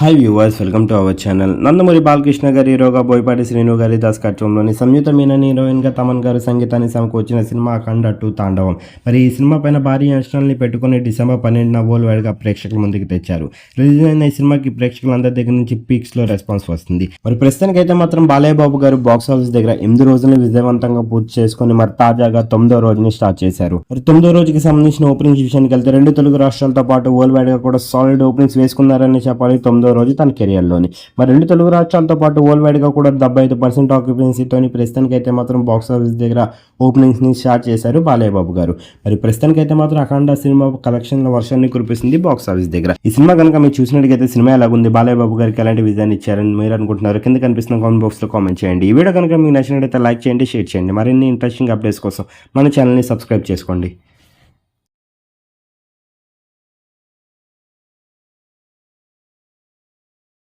Hi viewers, welcome to our channel. Nandamuri Balakrishna గారి హీరోగా, బోయపాటి శ్రీను గారి దర్శకత్వంలోని సంయుక్త మీనన్ హీరోయిన్గా తమన్ గారు సంగీతాన్ని సమకూర్చిన సినిమా అఖండ 2 తాండవం. మరి ఈ సినిమా పైన భారీ అంచనాల్ని పెట్టుకుని డిసెంబర్ 12న వరల్డ్ వైడ్గా ప్రేక్షకుల ముందుకు తెచ్చారు. రిలీజ్ అయిన ఈ సినిమాకి ప్రేక్షకులందరి దగ్గర నుంచి పీక్స్లో రెస్పాన్స్ వస్తుంది. మరి ప్రస్తుతానికైతే మాత్రం బాలయ్య బాబు గారు బాక్స్ ఆఫీస్ దగ్గర 8 రోజులను విజయవంతంగా పూర్తి చేసుకుని మరి తాజాగా 9వ రోజుని స్టార్ట్ చేశారు. మరి 9వ రోజుకి సంబంధించిన ఓపెనింగ్స్ విషయానికి వెళ్తే 2 తెలుగు రాష్ట్రాలతో పాటు వరల్డ్ వైడ్గా కూడా సాలిడ్ ఓపెనింగ్స్ వేసుకున్నారని చెప్పాలి 9వ రోజు తన కెరియర్లోని. మరి 2 తెలుగు రాష్ట్రాలతో పాటు వరల్డ్ వైడ్గా కూడా 75% ఆక్యుపెన్సీతోని ప్రస్తుతానికైతే మాత్రం బాక్స్ ఆఫీస్ దగ్గర ఓపెనింగ్స్ని స్టార్ట్ చేశారు బాలయ్య బాబు గారు. మరి ప్రస్తుతానికైతే మాత్రం అఖండ సినిమా కలెక్షన్ల వర్షాన్ని కురిపిస్తుంది బాక్స్ ఆఫీస్ దగ్గర. ఈ సినిమా కనుక మీరు చూసినట్టుగైతే సినిమా ఎలాగుంది, బాలయ్య బాబు గారికి ఎలాంటి విజయాన్ని ఇచ్చారని మీరు అనుకుంటున్నారు? కింద కనిపిస్తున్న కామెంట్ బాక్స్లో కామెంట్ చేయండి. ఈ వీడియో కనుక మీకు నచ్చినట్లయితే లైక్ చేయండి, షేర్ చేయండి. మరిన్ని ఇంట్రెస్టింగ్ అప్డేట్స్ కోసం మన ఛానల్ని సబ్స్క్రైబ్ చేసుకోండి.